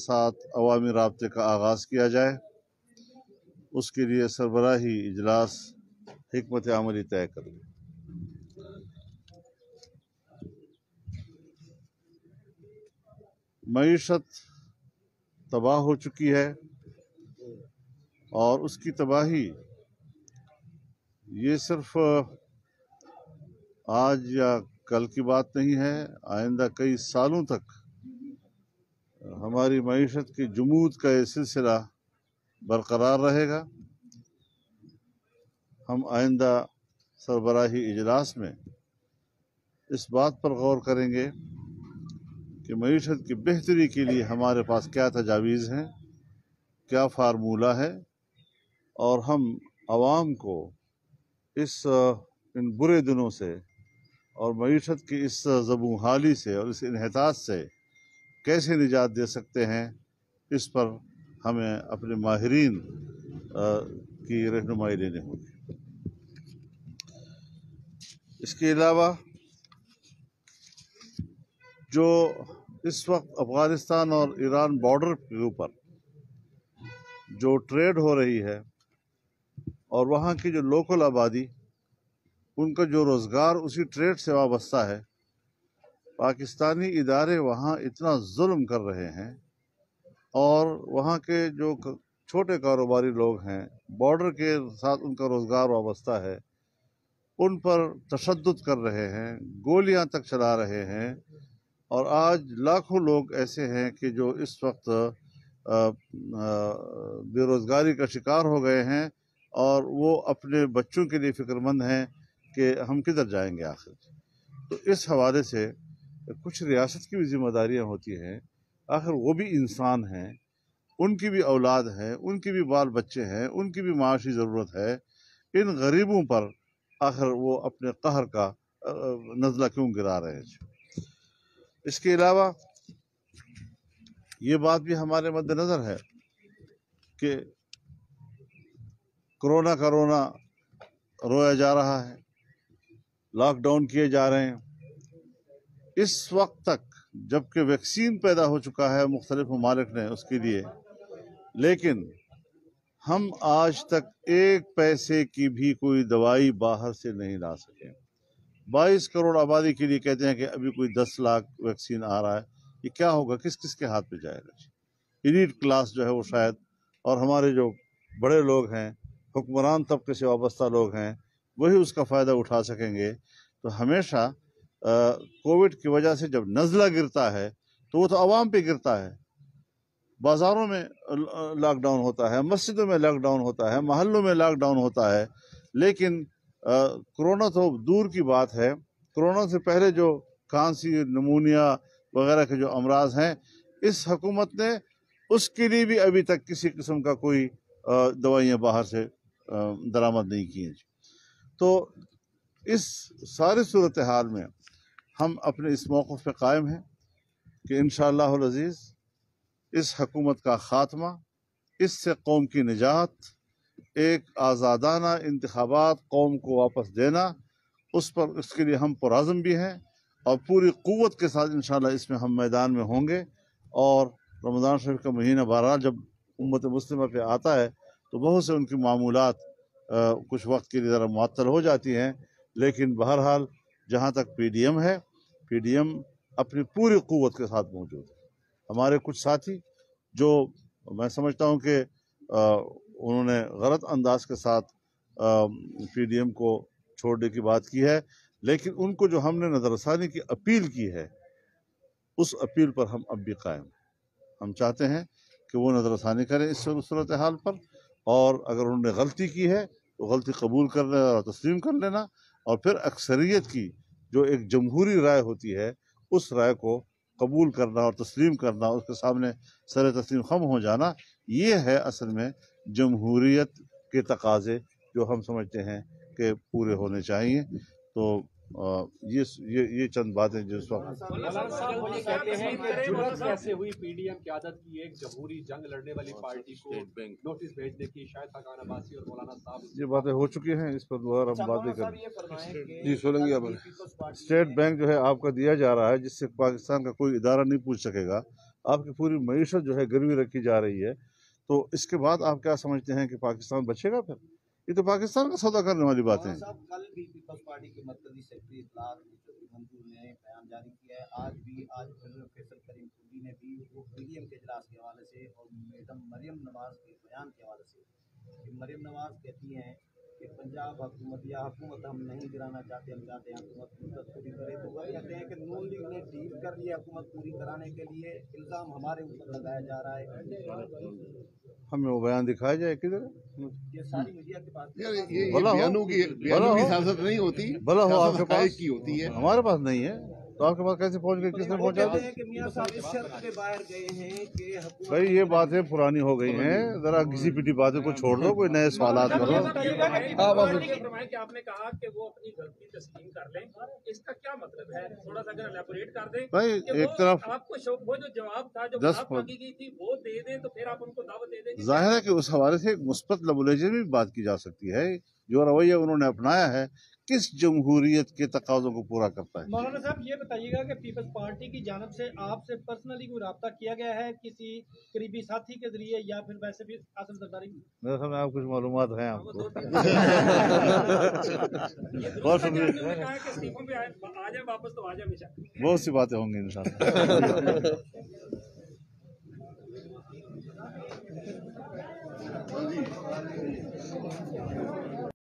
साथ अवामी राब्ते का आगाज़ किया जाए, उसके लिए सरबराही इजलास हिकमत अमली तय करें। मईशत तबाह हो चुकी है और उसकी तबाही ये सिर्फ आज या कल की बात नहीं है, आइंदा कई सालों तक हमारी मईशत की जुमूद का ये सिलसिला बरकरार रहेगा। हम आइंदा सरबराही इजलास में इस बात पर गौर करेंगे कि मईशत की बेहतरी के लिए हमारे पास क्या तजावीज़ हैं, क्या फार्मूला है, और हम आवाम को इन बुरे दिनों से और मईशत की इस ज़बूहाली से और इस इन्हिताज से कैसे निजात दे सकते हैं, इस पर हमें अपने माहिरीन की रहनुमाई लेनी होगी। इसके अलावा जो इस वक्त अफ़गानिस्तान और ईरान बॉर्डर के ऊपर जो ट्रेड हो रही है और वहाँ की जो लोकल आबादी, उनका जो रोज़गार उसी ट्रेड से वाबस्ता है, पाकिस्तानी इदारे वहाँ इतना जुल्म कर रहे हैं और वहाँ के जो छोटे कारोबारी लोग हैं, बॉर्डर के साथ उनका रोज़गार वाबस्ता है, उन पर तशद्दुद कर रहे हैं, गोलियां तक चला रहे हैं। और आज लाखों लोग ऐसे हैं कि जो इस वक्त बेरोज़गारी का शिकार हो गए हैं और वो अपने बच्चों के लिए फ़िक्रमंद हैं कि हम किधर जाएंगे आखिर। तो इस हवाले से कुछ रियासत की भी ज़िम्मेदारियाँ होती हैं, आखिर वो भी इंसान हैं, उनकी भी औलाद है, उनकी भी बाल बच्चे हैं, उनकी भी माशी ज़रूरत है। इन गरीबों पर आखिर वो अपने कहर का नज़ला क्यों गिरा रहे हैं। इसके अलावा ये बात भी हमारे मद्देनज़र है कि कोरोना का रोना रोया जा रहा है, लॉकडाउन किए जा रहे हैं। इस वक्त तक जबकि वैक्सीन पैदा हो चुका है मुख्तलिफ ममालिक ने उसके लिए, लेकिन हम आज तक एक पैसे की भी कोई दवाई बाहर से नहीं ला सके। 22 करोड़ आबादी के लिए कहते हैं कि अभी कोई 10 लाख वैक्सीन आ रहा है। ये क्या होगा, किस किस के हाथ में जाएगा? एलीट क्लास जो है वो शायद, और हमारे जो बड़े लोग हैं, हुक्मरान तबके से वाबस्ता लोग हैं, वही उसका फ़ायदा उठा सकेंगे। तो हमेशा कोविड की वजह से जब नज़ला गिरता है तो वो तो आवाम पे गिरता है। बाज़ारों में लॉकडाउन होता है, मस्जिदों में लॉकडाउन होता है, महल्लों में लॉकडाउन होता है, लेकिन कोरोना तो दूर की बात है। कोरोना से पहले जो खांसी, नमूनिया वगैरह के जो अमराज हैं, इस हुकूमत ने उसके लिए भी अभी तक किसी किस्म का कोई दवाइयाँ बाहर से दरामद नहीं की हैं। तो इस सारी सूरत हाल में हम अपने इस मौक़िफ़ पे कायम हैं कि इंशाअल्लाहुल अज़ीज़ इस हुकूमत का ख़ात्मा, इससे कौम की निजात, एक आज़ादाना इंतखाबात कौम को वापस देना, उस पर उसके लिए हम पुरअज़्म भी हैं और पूरी क़ुव्वत के साथ इंशाअल्लाह इसमें हम मैदान में होंगे। और रमज़ान शरीफ का महीना बहरहाल जब उम्मत मुस्लिमा पे आता है तो बहुत से उनकी मामूलात कुछ वक्त के लिए ज़रा मुअत्तल हो जाती हैं, लेकिन बहरहाल जहाँ तक PDM है, PDM अपनी पूरी क़ुव्वत के साथ मौजूद है। हमारे कुछ साथी जो मैं समझता हूँ कि उन्होंने गलत अंदाज के साथ PDM को छोड़ने की बात की है, लेकिन उनको जो हमने नज़रसानी की अपील की है, उस अपील पर हम अब भी कायम हैं। हम चाहते हैं कि वो नज़रसानी करें इस सूरत हाल पर, और अगर उन्होंने गलती की है तो गलती कबूल कर लेना और तस्लीम कर लेना, और फिर अक्सरियत की जो एक जमहूरी राय होती है, उस राय को कबूल करना और तस्लीम करना, उसके सामने सर तस्लीम खम हो जाना। ये है असल में जमहूरियत के तकाज़े जो हम समझते हैं कि पूरे होने चाहिए। तो ये चंद बातें जो इस वक्त कहते हैं कि जुर्रत कैसे हुई PDM की आदत की एक जमहूरी जंग लड़ने वाली पार्टी को नोटिस भेजने की, शायद हकान अब्बासी और मौलाना साहब, ये बातें हो चुकी हैं, इस पर दोबारा हम बातें करें। जी सोलंगी अब स्टेट बैंक जो है आपका दिया जा रहा है, जिससे पाकिस्तान का कोई इदारा नहीं पूछ सकेगा آپ کی پوری معیشت جو ہے گروی رکھی جا رہی ہے، تو اس کے بعد آپ کیا سمجھتے ہیں کہ پاکستان بچے گا؟ پھر یہ تو پاکستان کا سودا کرنے والی بات ہے۔ صاحب کل بھی پیپلز پارٹی کے مرکزی سیکرٹری اطلاعات منظور نے بیان جاری کیا ہے، آج فیصل کریم کلی نے بھی وہ PDM کے اجلاس کے حوالے سے اور میڈم مریم نواز کے بیان کے حوالے سے کہ مریم نواز کہتی ہیں کہ پنجاب حکومت یا حکومت ہم نہیں گرانا چاہتے، ہم چاہتے ہیں حکومت مدت پوری کرے، تو وہ کہتے ہیں کہ نون لیگ نے ڈیل کر لیا حکومت پوری کرانے کے لیے، الزام ہمارے اوپر لگایا جا رہا ہے۔ ہمیں وہ بیان دکھایا جائے کدھر ہے؟ یہ ساری میڈیا کے پاس یہ بلا ہو، بیانوں کی سیاست نہیں ہوتی، بلا ہو آپ کے سیاست پاس حقائق کی ہوتی ہے۔ ہمارے پاس نہیں ہے تو آپ کے پاس کیسے پہنچ گئے؟ کس نے پہنچا کہتے دیا؟ ہیں کہ میاں صاحب اس شرط پہ باہر گئے ہیں کہ حکومت بھائی یہ باتیں پرانی ہو گئی ہیں، ذرا گھسی پٹی باتیں کو چھوڑ دو، کوئی نئے سوالات کرو۔ کہ آپ نے کہا کہ وہ اپنی غلطی تسلیم کر لیں، اس کا کیا مطلب ہے؟ تھوڑا سا اگر الیبوریٹ کر دیں بھائی کہ ایک طرف آپ کو وہ جو جواب تھا، جو بات مانگی گئی تھی وہ دے دیں تو پھر آپ ان کو دعوت دے دیں۔ ظاہر ہے کہ اس حوالے سے ایک مثبت لب و لہجے میں بھی بات کی جا سکتی ہے، جو رویہ انہوں نے اپنایا ہے کس جمہوریت کے تقاضوں کو پورا کرتا ہے۔ مولانا صاحب یہ بتائیے گا کہ پیپلز پارٹی کی جانب سے آپ سے پرسنلی کوئی رابطہ کیا گیا ہے کسی قریبی ساتھی کے ذریعے یا پھر ویسے بھی آصف زرداری؟ میرے سامنے آپ کچھ معلومات ہیں آپ کو؟ بہت شکریہ، کہا کہ استعفوں پہ آ جائیں واپس تو آ جائیں ہمیشہ۔ بہت سی باتیں ہوں گی انشاءاللہ۔